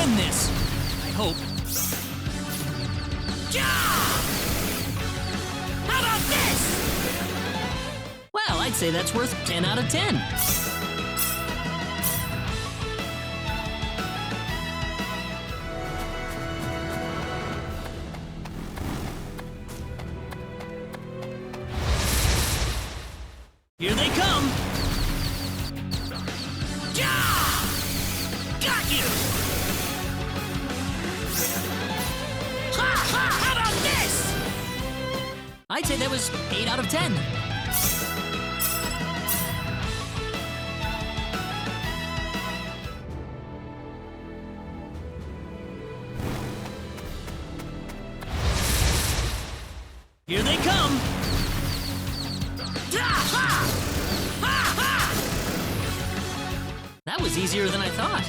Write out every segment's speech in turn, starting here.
win this. I hope. How about this? Well, I'd say that's worth 10 out of 10. Here they come! Got you! How about this? I'd say that was 8 out of 10. Here they come! That was easier than I thought.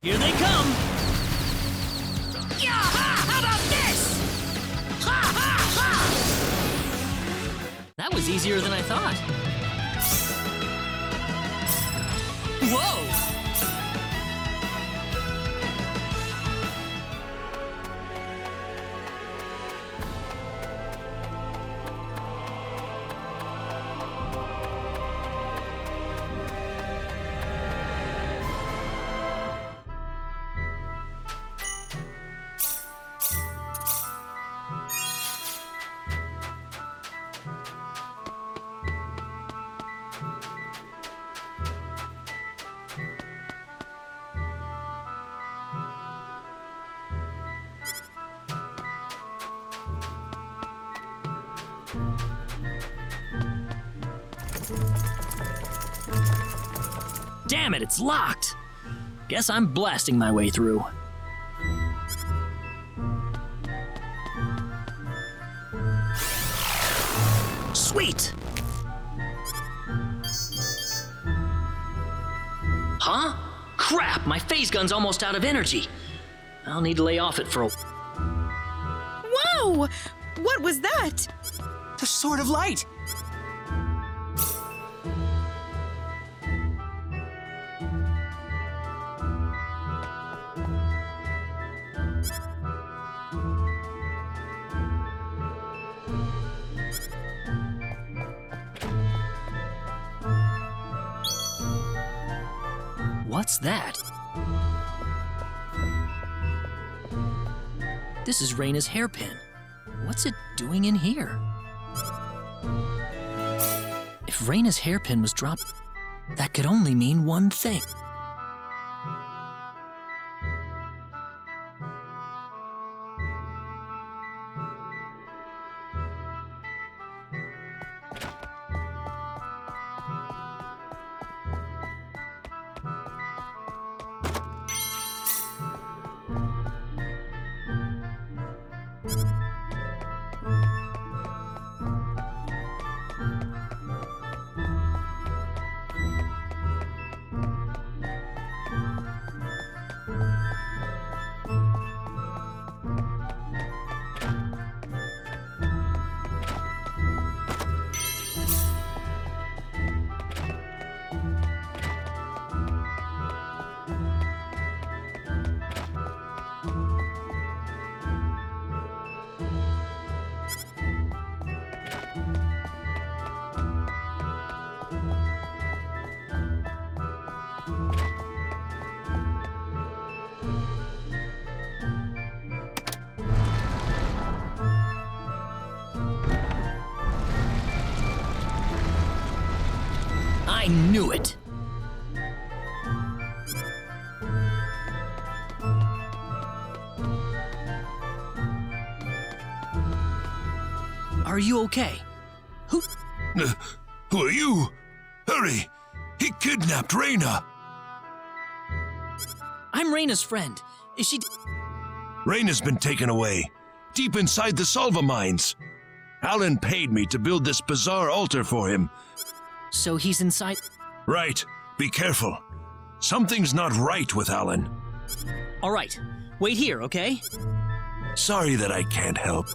Here they come! How about this? That was easier than I thought. Whoa! Damn it, it's locked. Guess I'm blasting my way through. Sweet! Huh? Crap, my phase gun's almost out of energy. I'll need to lay off it for a... Whoa! What was that? The Sword of Light! What's that? This is Raina's hairpin. What's it doing in here? If Raina's hairpin was dropped, that could only mean one thing. I knew it! Are you okay? Who are you? Hurry! He kidnapped Raina! I'm Raina's friend. Is she... Raina's been taken away, deep inside the Salva mines. Alan paid me to build this bizarre altar for him. So he's inside... Right, Be careful. Something's not right with Alan. All right, wait here, okay? Sorry that I can't help.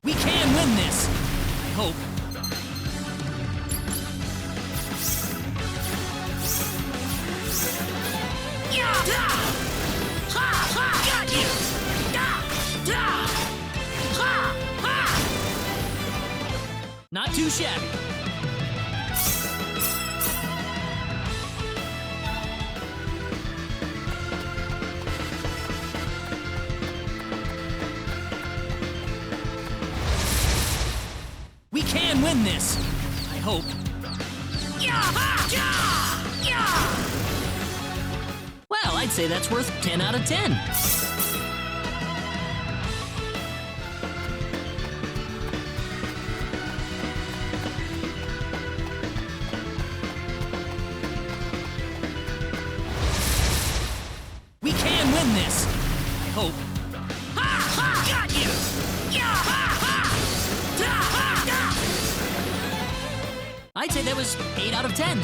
We can win this! I hope. Yeah! Da! Ha! Ha! Got you! Da! Da! Ha! Ha! Not too shabby. We can win this! I hope. Yeah! Ha! Yeah! Yeah! Well, I'd say that's worth 10 out of 10. We can win this! I hope. Ha! Ha! Got you! Yeah! Ha! Ha! Da! Ha! Da! I'd say that was 8 out of 10.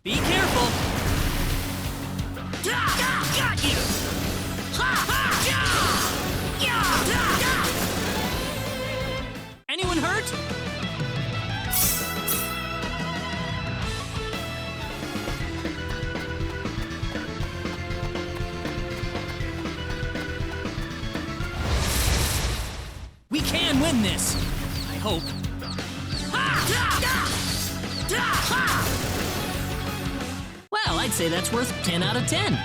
Be careful! Da! Da! Got you! Ha! Ha! Yeah! Yeah! Da! Da! Anyone hurt? We can win this! I hope. Ha! Da! Da! Da! Ha! Well, I'd say that's worth 10 out of 10.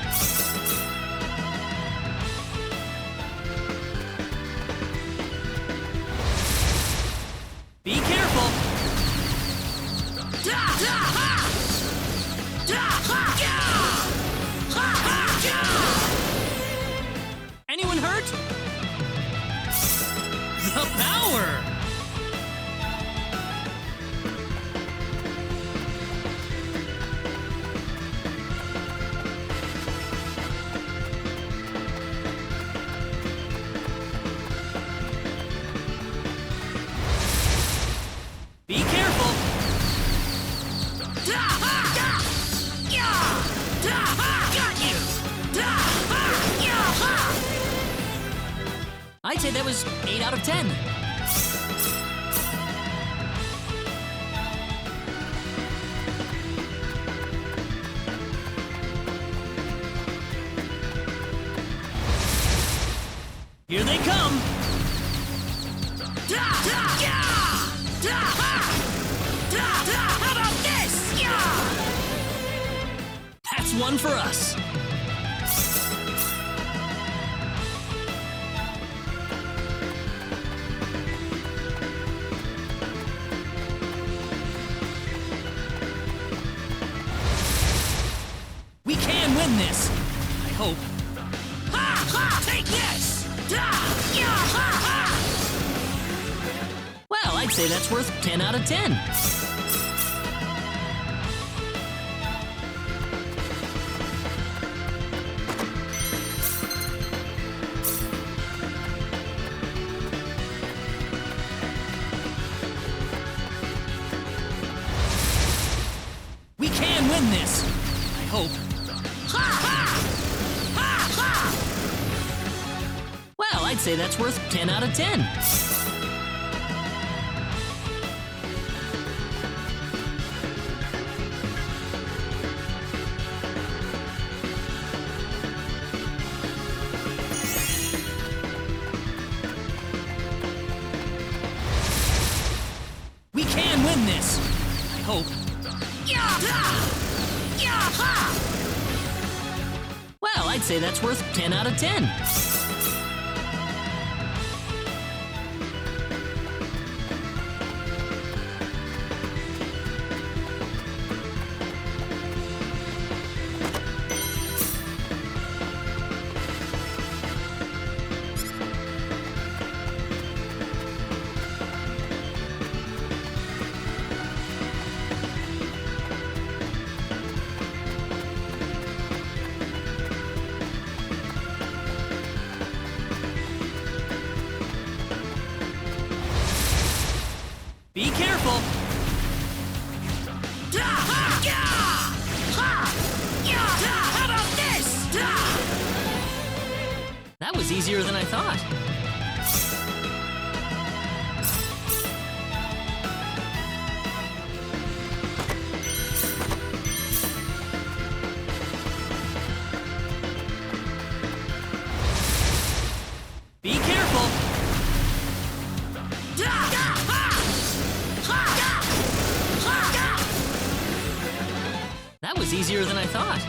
Be careful! Da! Da! Ha! Da! Ha! Yeah! Ha! Ha! Yeah! Anyone hurt? The power! Be careful! Da! Ha! Da! Yeah! Da! Ha! Got you! Da! Ha! Yeah! Ha! I'd say that was 8 out of 10. Here they come! Da! Da! Yeah! Da! Ha! Da! Da! How about this? Yeah! That's one for us. We can win this. I hope. Ha! Ha! Take this! Da! Yeah! Ha! Ha! Well, I'd say that's worth 10 out of 10. We can win this. I hope. Ha! Ha! Ha! Ha! Well, I'd say that's worth 10 out of 10. hope. Yeah! Yeah! Ha! Well, I'd say that's worth 10 out of 10. Be careful. Da! Ha! Yeah! Ha! Yeah! Da! How about this? Da! That was easier than I thought. Be careful. Da! Da! Ha! Ha! Da! Ha! Da! That was easier than I thought.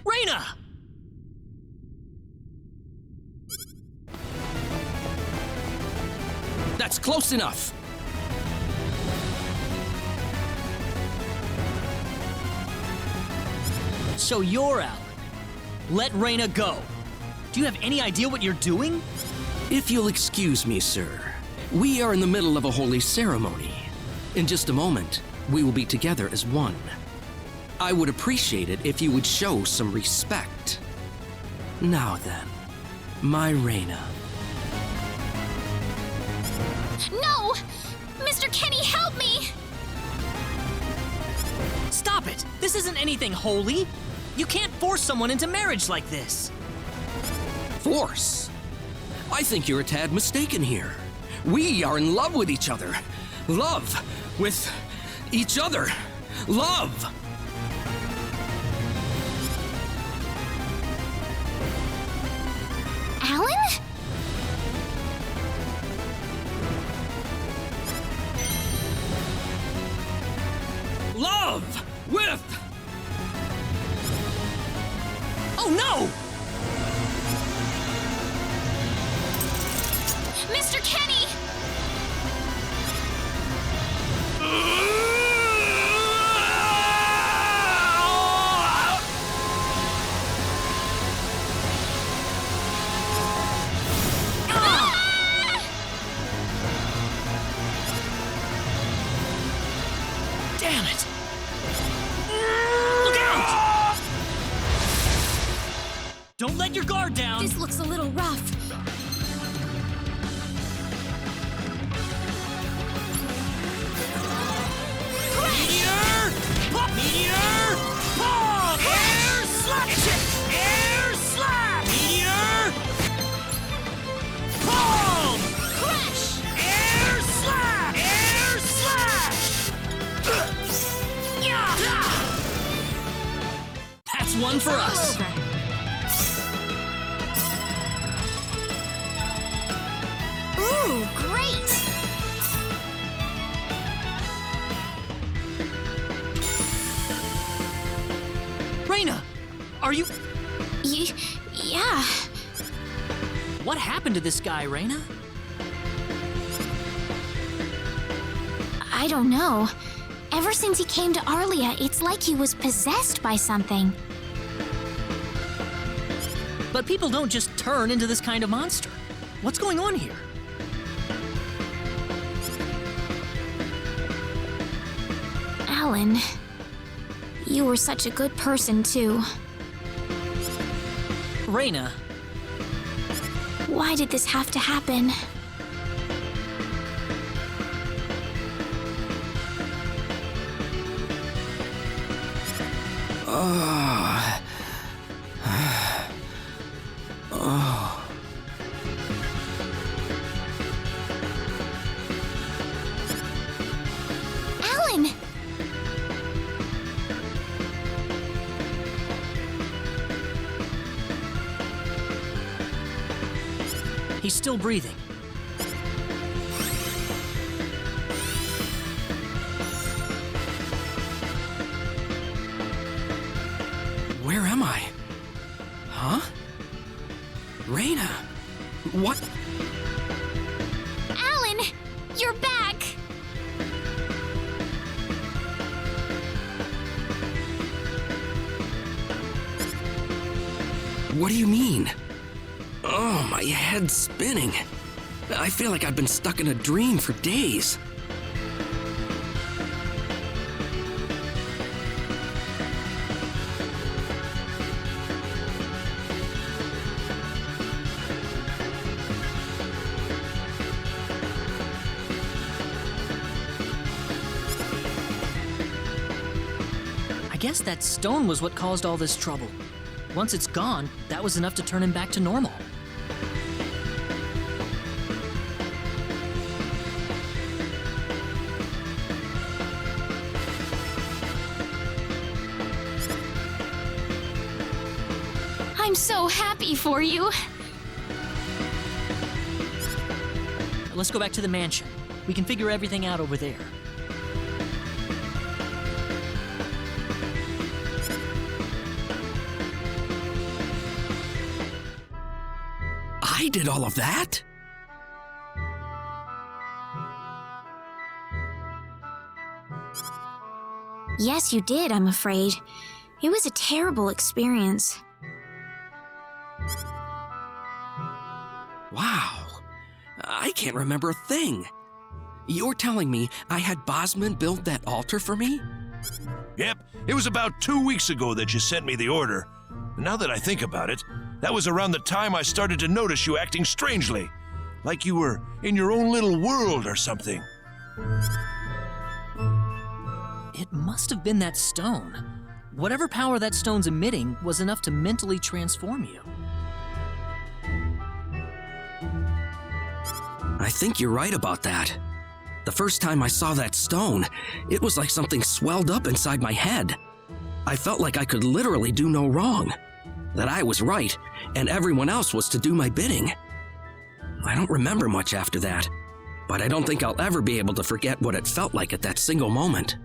Reina! That's close enough. So you're out. Let Reina go. Do you have any idea what you're doing? If you'll excuse me, sir, we are in the middle of a holy ceremony. In just a moment, we will be together as one. I would appreciate it if you would show some respect. Now then, my Reina. No! Mr. Kenny, help me! Stop it! This isn't anything holy. You can't force someone into marriage like this. Force? I think you're a tad mistaken here. We are in love with each other. Love with each other. Love! Alan? Love with... Oh no! Mr. Kenny! Damn it! Look out! Don't let your guard down! This looks a little rough. Meteor! Pop! Meteor! Palm! Air slap! Air slap! Meteor! Palm! Crash! Air slap! Air slash! That's one for us. Over. Ooh, great! Reina, are you... Yeah. What happened to this guy, Reina? I don't know. Ever since he came to Arlia, it's like he was possessed by something. But people don't just turn into this kind of monster. What's going on here? Alan, You were such a good person, too. Reina, Why did this have to happen? Alan! he's still breathing. Where am I? Huh? Reina! What? Alan! You're back! What do you mean? Oh, my head's spinning. I feel like I've been stuck in a dream for days. I guess that stone was what caused all this trouble. Once it's gone, that was enough to turn him back to normal. I'm so happy for you. Let's go back to the mansion. We can figure everything out over there. I did all of that? Yes, you did, I'm afraid. It was a terrible experience. Wow. I can't remember a thing. You're telling me I had Bosman build that altar for me? Yep, it was about 2 weeks ago that you sent me the order. Now that I think about it, that was around the time I started to notice you acting strangely. Like you were in your own little world or something. It must have been that stone. Whatever power that stone's emitting was enough to mentally transform you. I think you're right about that. The first time I saw that stone, it was like something swelled up inside my head. I felt like I could literally do no wrong. That I was right, and everyone else was to do my bidding. I don't remember much after that, but I don't think I'll ever be able to forget what it felt like at that single moment.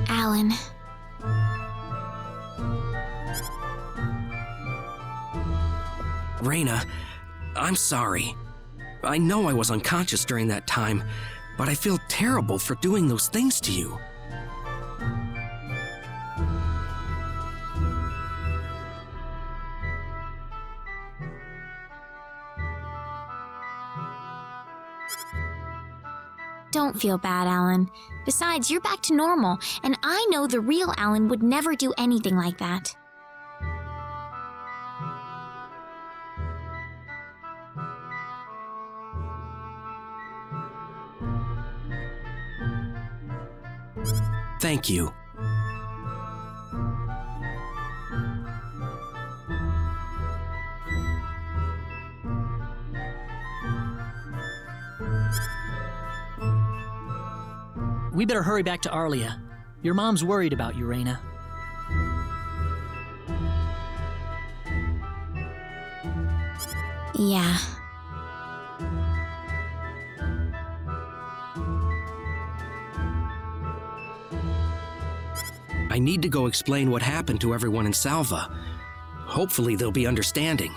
Alan. Reina, I'm sorry. I know I was unconscious during that time, but I feel terrible for doing those things to you. Don't feel bad, Alan. Besides, you're back to normal, and I know the real Alan would never do anything like that. Thank you. We better hurry back to Arlia. Your mom's worried about you, Reina. Yeah. I need to go explain what happened to everyone in Salva. Hopefully they'll be understanding.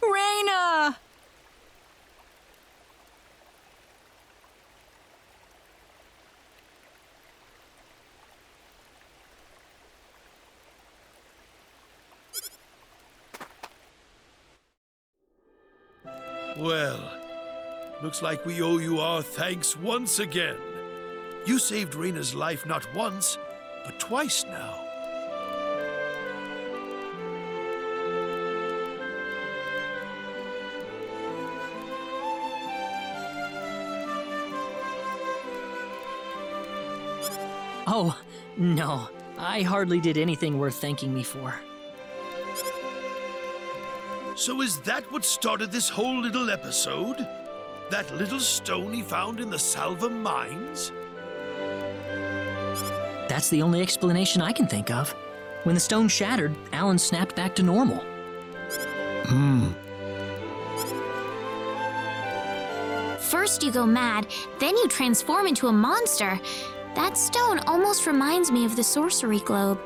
Reina! Well, looks like we owe you our thanks once again. You saved Raina's life not once, but twice now. Oh, no. I hardly did anything worth thanking me for. So is that what started this whole little episode? That little stone he found in the Salva mines? That's the only explanation I can think of. When the stone shattered, Alan snapped back to normal. First you go mad, then you transform into a monster. That stone almost reminds me of the sorcery globe.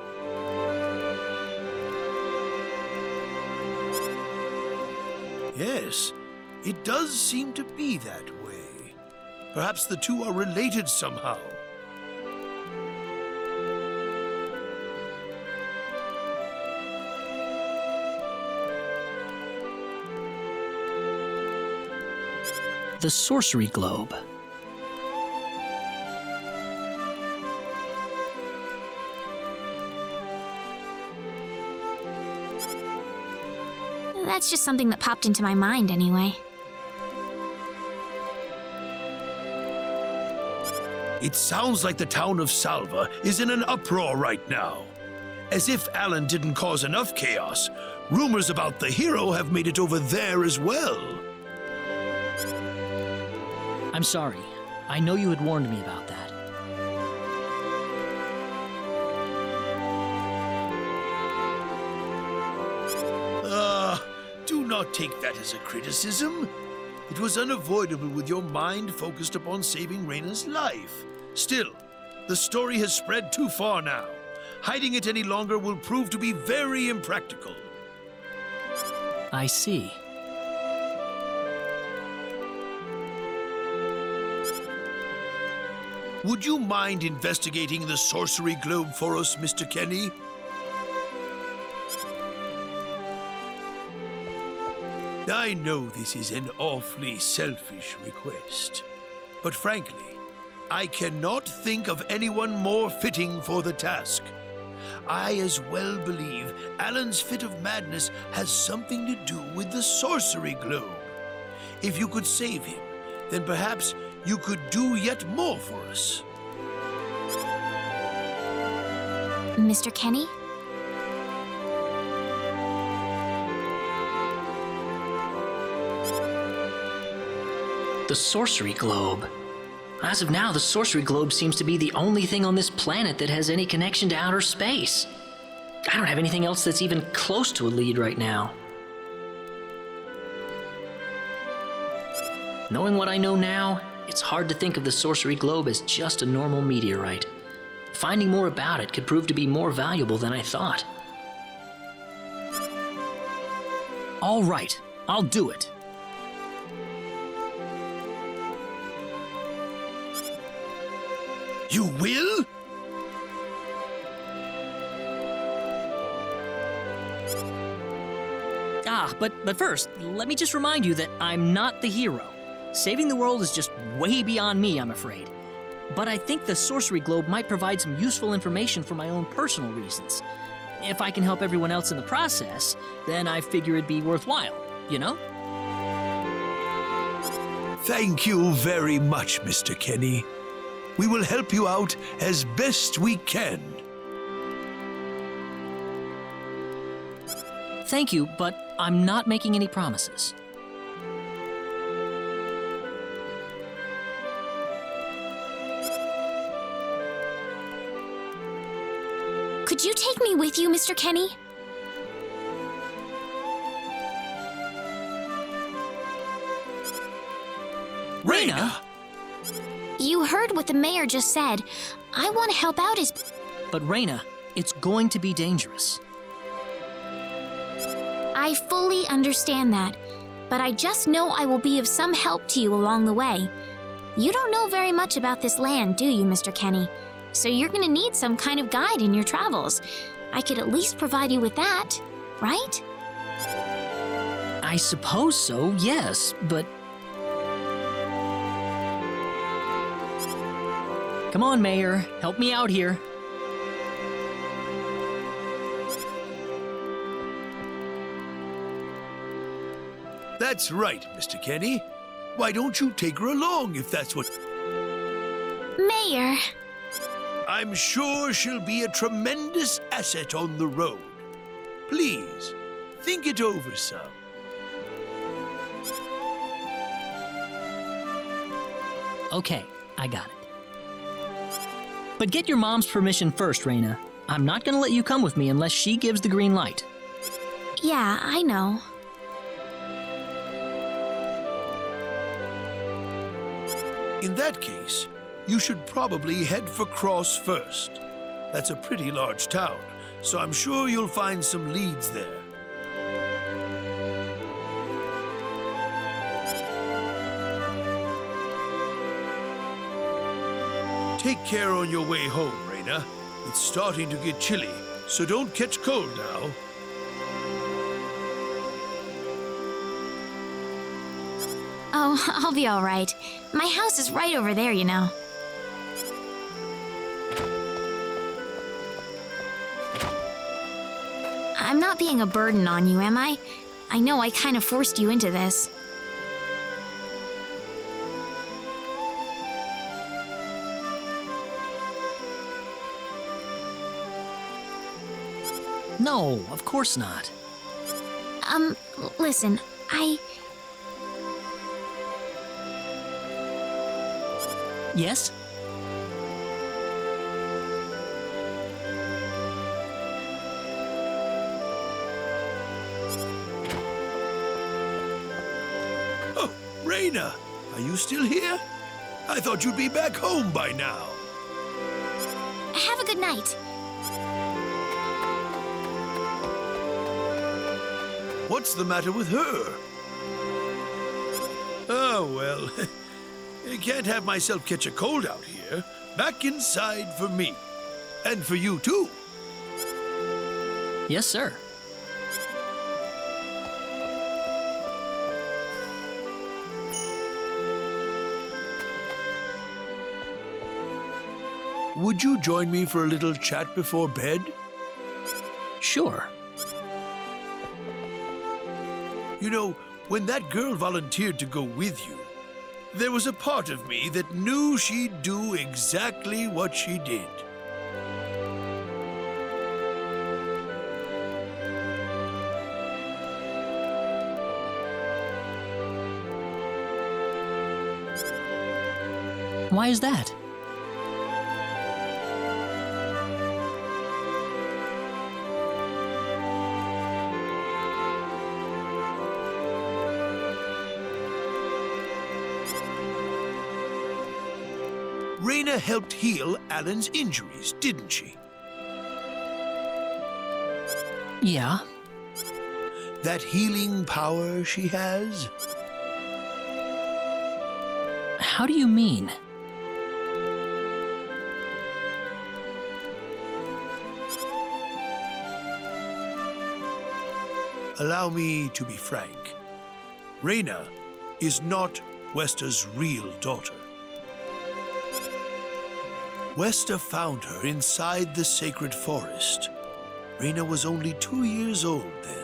Yes, it does seem to be that way. Perhaps the two are related somehow. The sorcery globe. That's just something that popped into my mind anyway. It sounds like the town of Salva is in an uproar right now. As if Alan didn't cause enough chaos, rumors about the hero have made it over there as well. I'm sorry. I know you had warned me about that. Do not take that as a criticism. It was unavoidable with your mind focused upon saving Raina's life. Still, the story has spread too far now. Hiding it any longer will prove to be very impractical. I see. Would you mind investigating the sorcery globe for us, Mr. Kenny? I know this is an awfully selfish request, but frankly, I cannot think of anyone more fitting for the task. I as well believe Alan's fit of madness has something to do with the sorcery globe. If you could save him, then perhaps you could do yet more for us. Mr. Kenny? The sorcery globe. As of now, the sorcery globe seems to be the only thing on this planet that has any connection to outer space. I don't have anything else that's even close to a lead right now. Knowing what I know now, it's hard to think of the sorcery globe as just a normal meteorite. Finding more about it could prove to be more valuable than I thought. All right, I'll do it. You will? But first, let me just remind you that I'm not the hero. Saving the world is just way beyond me, I'm afraid. But I think the sorcery globe might provide some useful information for my own personal reasons. If I can help everyone else in the process, then I figure it'd be worthwhile, you know? Thank you very much, Mr. Kenny. We will help you out as best we can. Thank you, but I'm not making any promises. Could you take me with you, Mr. Kenny? Raina? You heard what the mayor just said. I want to help out as... But Raina, it's going to be dangerous. I fully understand that, but I just know I will be of some help to you along the way. You don't know very much about this land, do you, Mr. Kenny? So you're going to need some kind of guide in your travels. I could at least provide you with that, right? I suppose so, yes, but... Come on, Mayor, help me out here. That's right, Mr. Kenny. Why don't you take her along if that's what... Mayor, I'm sure she'll be a tremendous asset on the road. Please, think it over some. Okay, I got it. But get your mom's permission first, Raina. I'm not gonna let you come with me unless she gives the green light. yeah, I know. In that case, you should probably head for Cross first. That's a pretty large town, so I'm sure you'll find some leads there. Take care on your way home, Raina. It's starting to get chilly, so don't catch cold now. Oh, I'll be all right. My house is right over there, you know. I'm not being a burden on you, am I? I know I kind of forced you into this. No, of course not. Listen, Yes? Oh, Raina, are you still here? I thought you'd be back home by now. Have a good night. What's the matter with her? Oh, well, I can't have myself catch a cold out here. Back inside for me. And for you, too. Yes, sir. Would you join me for a little chat before bed? Sure. You know, when that girl volunteered to go with you, there was a part of me that knew she'd do exactly what she did. Why is that? Raina helped heal Alan's injuries, didn't she? Yeah. That healing power she has? How do you mean? Allow me to be frank. Raina is not Wester's real daughter. Wester found her inside the sacred forest. Raina was only 2 years old then.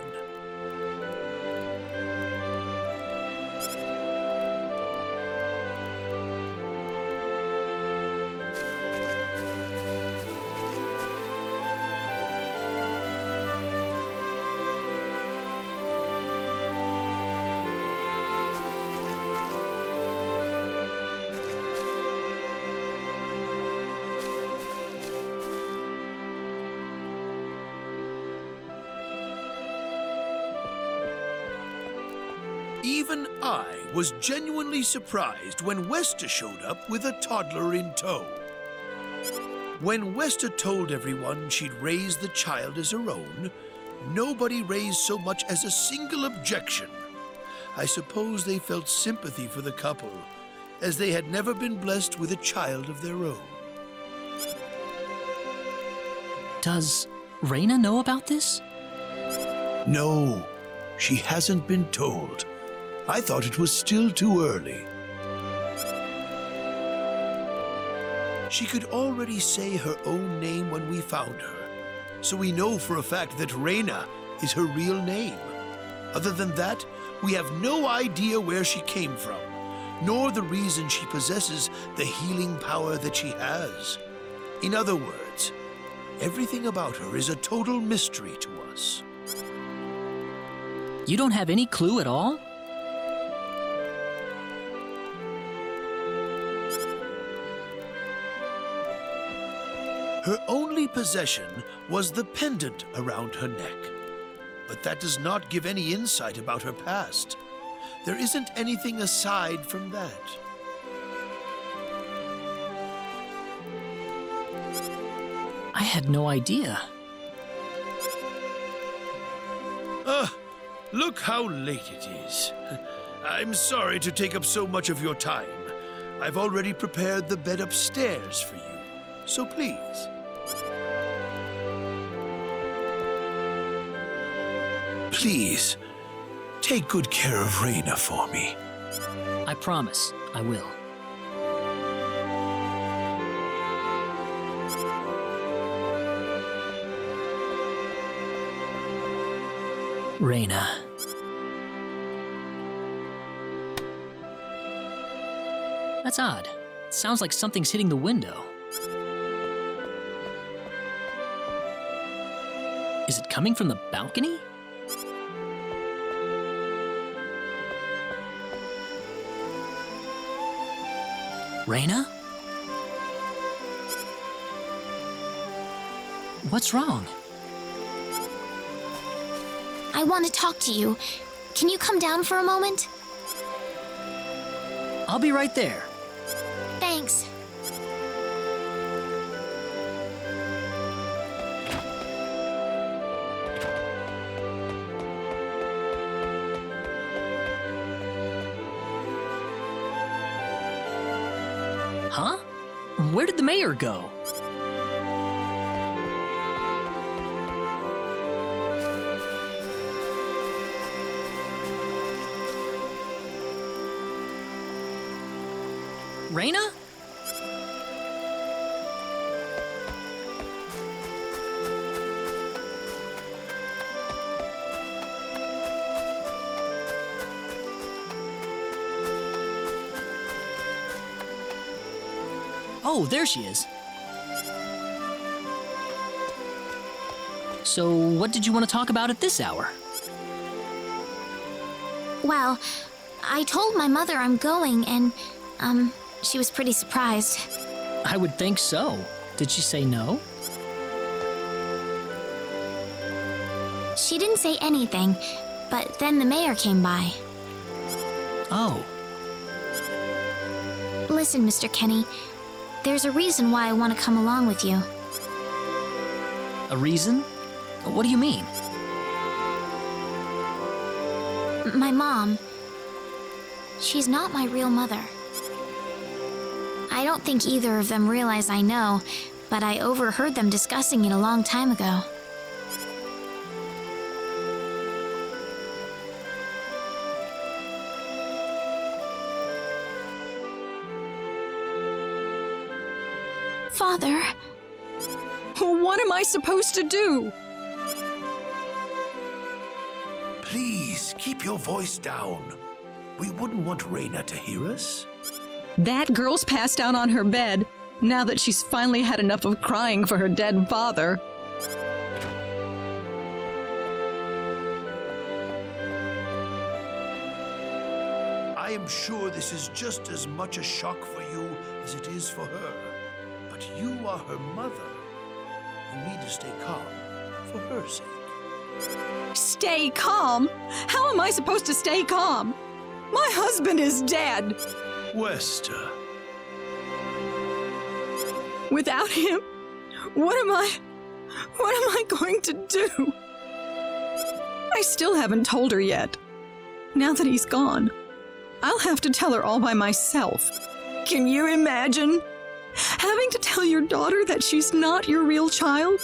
Even I was genuinely surprised when Wester showed up with a toddler in tow. When Wester told everyone she'd raised the child as her own, nobody raised so much as a single objection. I suppose they felt sympathy for the couple, as they had never been blessed with a child of their own. Does Raina know about this? No, She hasn't been told. I thought it was still too early. She could already say her own name when we found her, so we know for a fact that Reyna is her real name. Other than that, we have no idea where she came from, nor the reason she possesses the healing power that she has. In other words, everything about her is a total mystery to us. You don't have any clue at all? Her only possession was the pendant around her neck. But that does not give any insight about her past. There isn't anything aside from that. I had no idea. Look how late it is. I'm sorry to take up so much of your time. I've already prepared the bed upstairs for you, so please. Please, take good care of Reyna for me. I promise, I will. Reyna. That's odd. It sounds like something's hitting the window. Is it coming from the balcony? Reyna? What's wrong? I want to talk to you. Can you come down for a moment? I'll be right there. Thanks. Huh? Where did the mayor go? Reyna? Oh, there she is. So, what did you want to talk about at this hour? Well, I told my mother I'm going and, she was pretty surprised. I would think so. Did she say no? She didn't say anything, but then the mayor came by. Oh, Listen, Mr. Kenny, there's a reason why I want to come along with you. a reason? What do you mean? My mom, she's not my real mother. I don't think either of them realize I know, but I overheard them discussing it a long time ago. Father, What am I supposed to do? Please, keep your voice down. We wouldn't want Reyna to hear us. That girl's passed out on her bed now that she's finally had enough of crying for her dead father. I am sure this is just as much a shock for you as it is for her. But you are her mother. You need to stay calm for her sake. Stay calm? How am I supposed to stay calm? My husband is dead. Wester, Without him, what am I going to do? I still haven't told her yet. Now that he's gone, I'll have to tell her all by myself. Can you imagine having to tell your daughter that she's not your real child?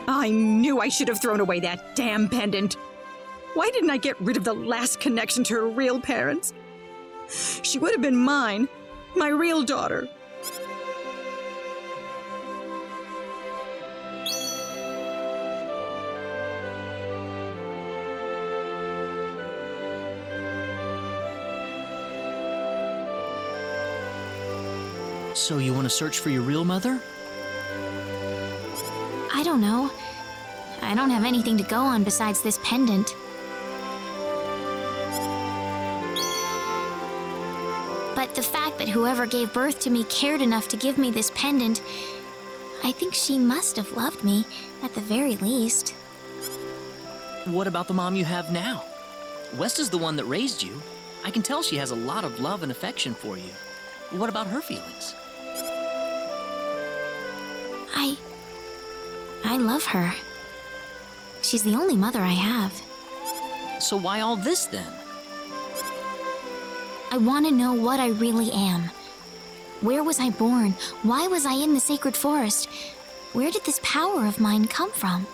I knew I should have thrown away that damn pendant. Why didn't I get rid of the last connection to her real parents? She would have been mine, my real daughter. So you want to search for your real mother? I don't know. I don't have anything to go on besides this pendant. But the fact that whoever gave birth to me cared enough to give me this pendant, I think she must have loved me, at the very least. What about the mom you have now? West is the one that raised you. I can tell she has a lot of love and affection for you. What about her feelings? I love her. She's the only mother I have. So why all this then? I want to know what I really am. Where was I born? Why was I in the sacred forest? Where did this power of mine come from?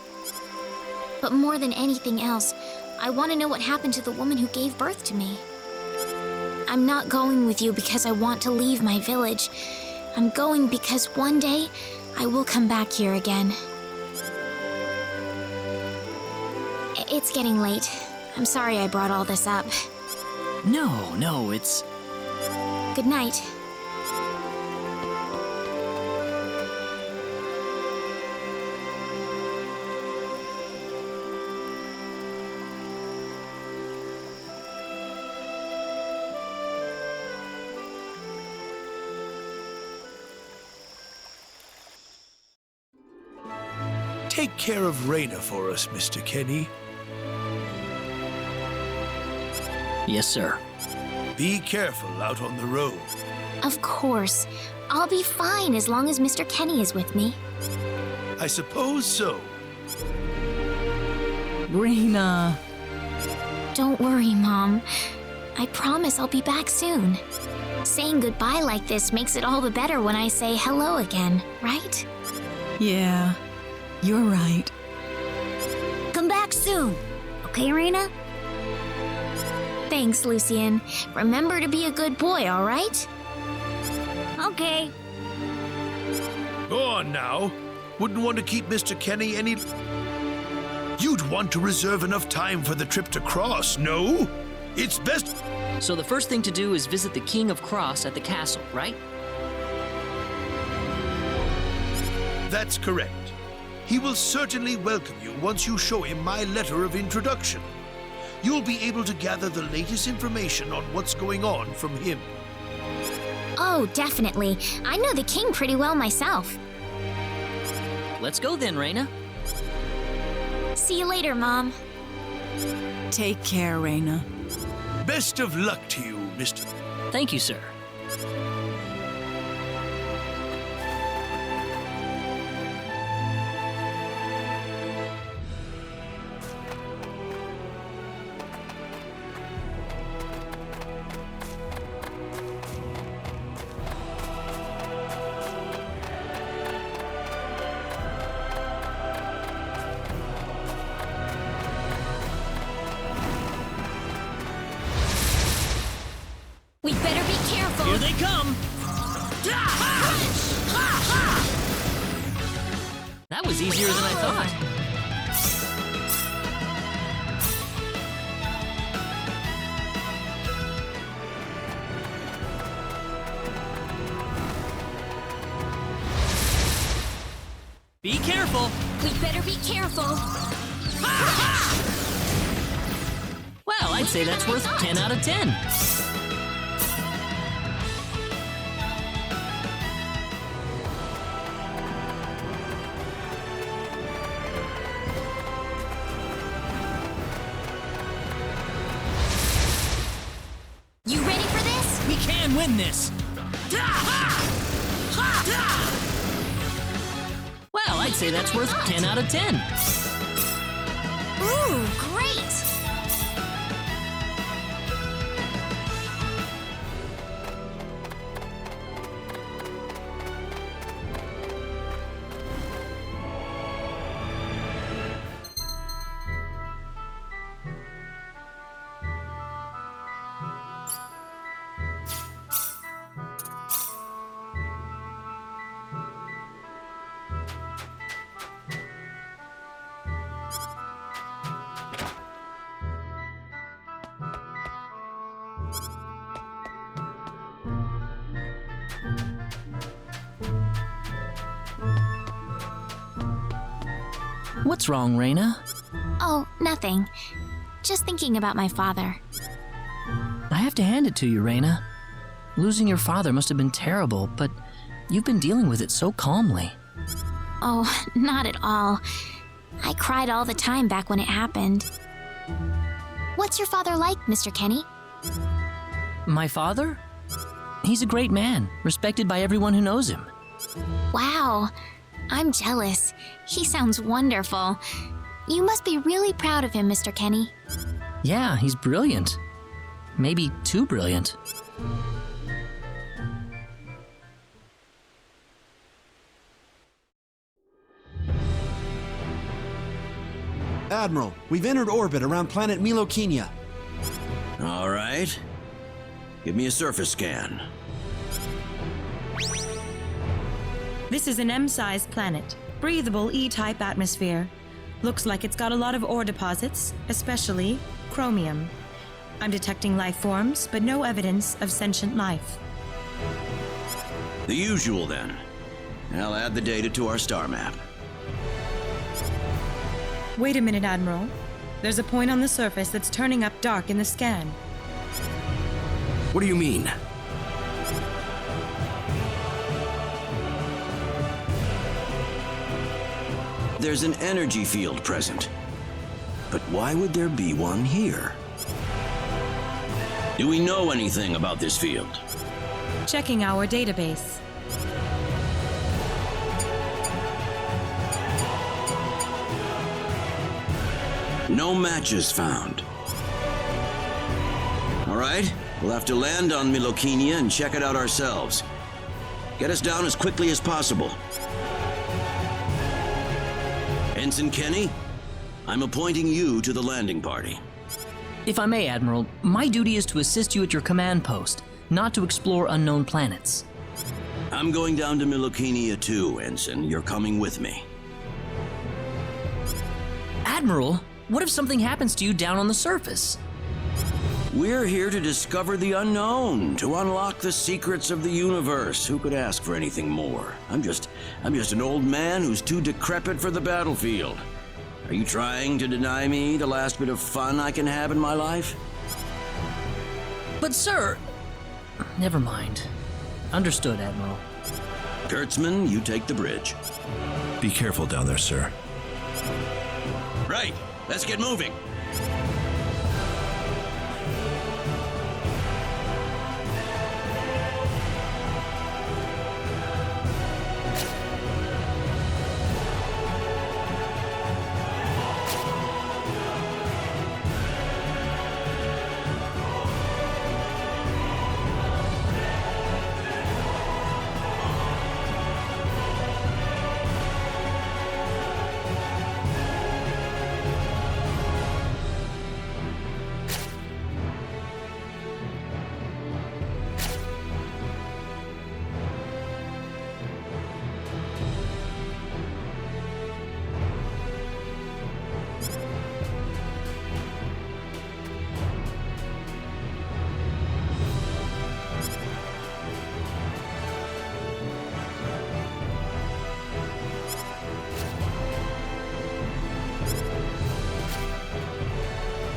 But more than anything else, I want to know what happened to the woman who gave birth to me. I'm not going with you because I want to leave my village. I'm going because one day I will come back here again. It's getting late. I'm sorry I brought all this up. No, it's... Good night. Take care of Raina for us, Mr. Kenny. Yes, sir. Be careful out on the road. Of course. I'll be fine as long as Mr. Kenny is with me. I suppose so. Raina. Don't worry, Mom. I promise I'll be back soon. Saying goodbye like this makes it all the better when I say hello again, right? Yeah, you're right. Come back soon. Okay, Raina? Thanks, Lucien. Remember to be a good boy, all right? Okay. Go on now. Wouldn't want to keep Mr. Kenny any... You'd want to reserve enough time for the trip to Cross, no? It's best... So the first thing to do is visit the King of Cross at the castle, right? That's correct. He will certainly welcome you once you show him my letter of introduction. You'll be able to gather the latest information on what's going on from him. Oh, definitely. I know the king pretty well myself. Let's go then, Raina. See you later, Mom. Take care, Raina. Best of luck to you, Mr. Thank you, sir. We better be careful. Here they come! That was easier than I thought. Be careful! We better be careful. Well, I'd say that's worth 10 out of 10. You ready for this? We can win this! Well, I'd say that's worth 10 out of 10. Ooh, great! What's wrong, Raina? Oh, nothing. Just thinking about my father. I have to hand it to you, Raina. Losing your father must have been terrible, but you've been dealing with it so calmly. Oh, not at all. I cried all the time back when it happened. What's your father like, Mr. Kenny? My father? He's a great man, respected by everyone who knows him. Wow, I'm jealous. He sounds wonderful. You must be really proud of him, Mr. Kenny. Yeah, he's brilliant. Maybe too brilliant. Admiral, we've entered orbit around planet Milokenia. All right. Give me a surface scan. This is an M-sized planet. Breathable E-type atmosphere. Looks like it's got a lot of ore deposits, especially chromium. I'm detecting life forms, but no evidence of sentient life. The usual, then. I'll add the data to our star map. Wait a minute, Admiral. There's a point on the surface that's turning up dark in the scan. What do you mean? There's an energy field present. But why would there be one here? Do we know anything about this field? Checking our database. No matches found. All right, we'll have to land on Milokenia and check it out ourselves. Get us down as quickly as possible. Ensign Kenny, I'm appointing you to the landing party. If I may, Admiral, my duty is to assist you at your command post, not to explore unknown planets. I'm going down to Milokenia too, Ensign. You're coming with me. Admiral, what if something happens to you down on the surface? We're here to discover the unknown, to unlock the secrets of the universe. Who could ask for anything more? I'm just an old man who's too decrepit for the battlefield. Are you trying to deny me the last bit of fun I can have in my life? But sir... Never mind. Understood, Admiral. Kurtzman, you take the bridge. Be careful down there, sir. Right, let's get moving.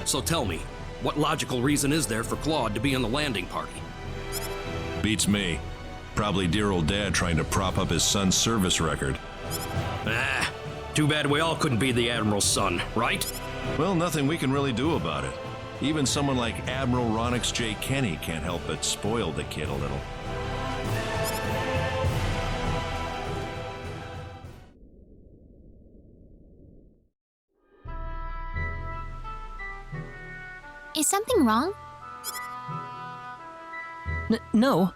So tell me, what logical reason is there for Claude to be in the landing party? Beats me. Probably dear old dad trying to prop up his son's service record. Ah, too bad we all couldn't be the Admiral's son, right? Well, nothing we can really do about it. Even someone like Admiral Ronix J. Kenny can't help but spoil the kid a little. Is something wrong? No.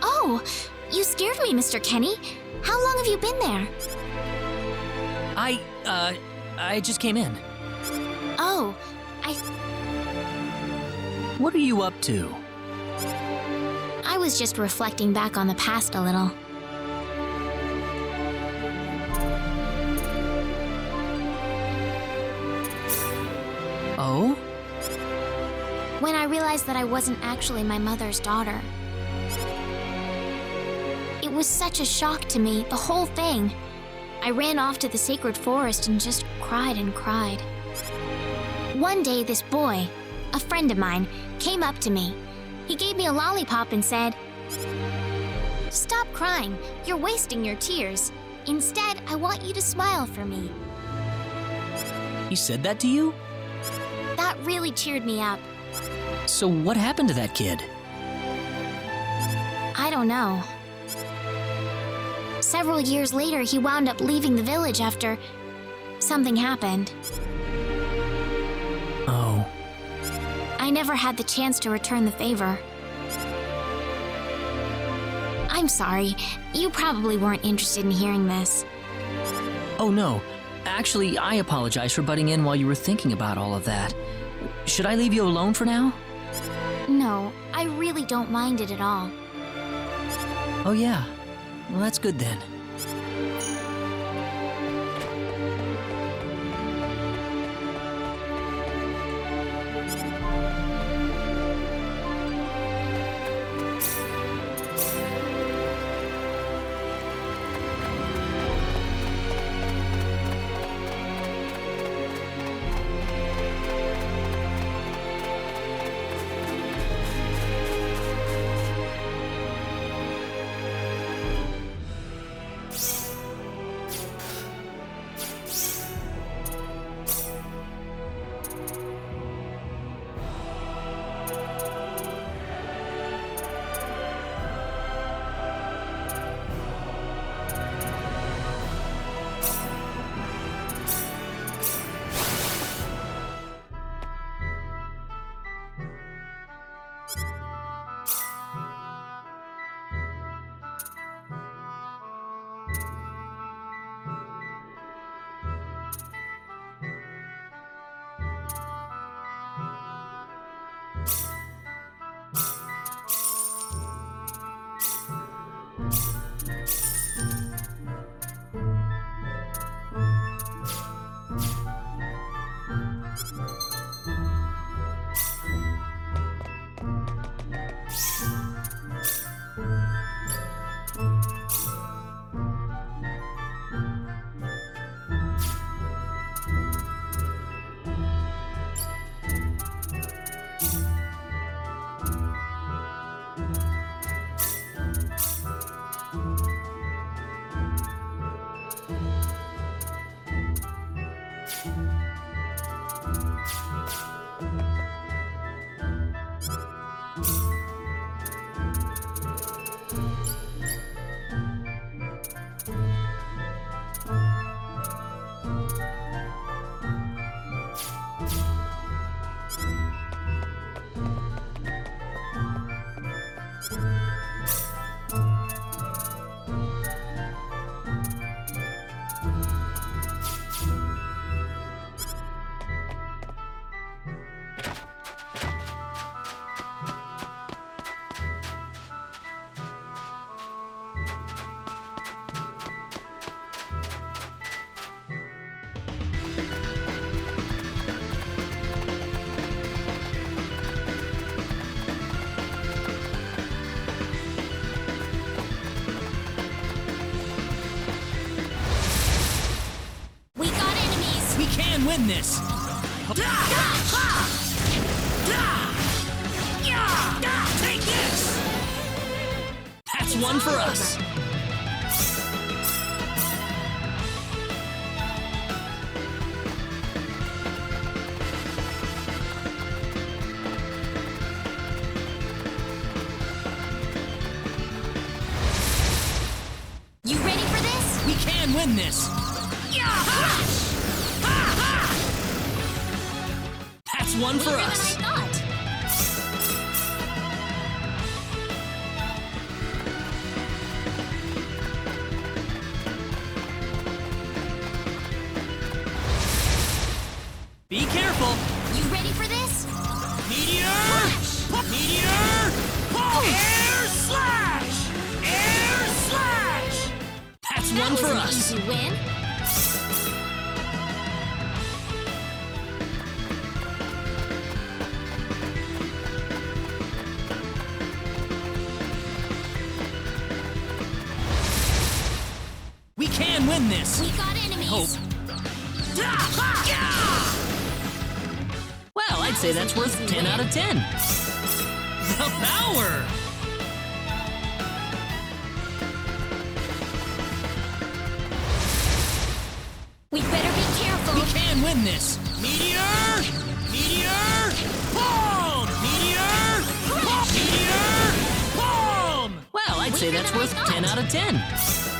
Oh, you scared me, Mr. Kenny. How long have you been there? I just came in. Oh, What are you up to? I was just reflecting back on the past a little. Oh? When I realized that I wasn't actually my mother's daughter. It was such a shock to me, the whole thing. I ran off to the sacred forest and just cried and cried. One day, this boy, a friend of mine, came up to me. He gave me a lollipop and said, "Stop crying. You're wasting your tears. Instead, I want you to smile for me." He said that to you? That really cheered me up. So what happened to that kid? I don't know. Several years later, he wound up leaving the village after something happened. Oh. I never had the chance to return the favor. I'm sorry. You probably weren't interested in hearing this. Oh no. Actually, I apologize for butting in while you were thinking about all of that. Should I leave you alone for now? No, I really don't mind it at all. Oh yeah. Well, that's good then. Win this! Take this! That's one for us! You ready for this? We can win this! That's one for us! you win. We can win this! We got enemies. Hope. Well, I'd say that's worth 10 out of 10. The power! We better be careful. We can win this! Meteor! Meteor! Boom! Meteor! Boom! Meteor! Boom! Well, I'd say that's worth 10 out of 10.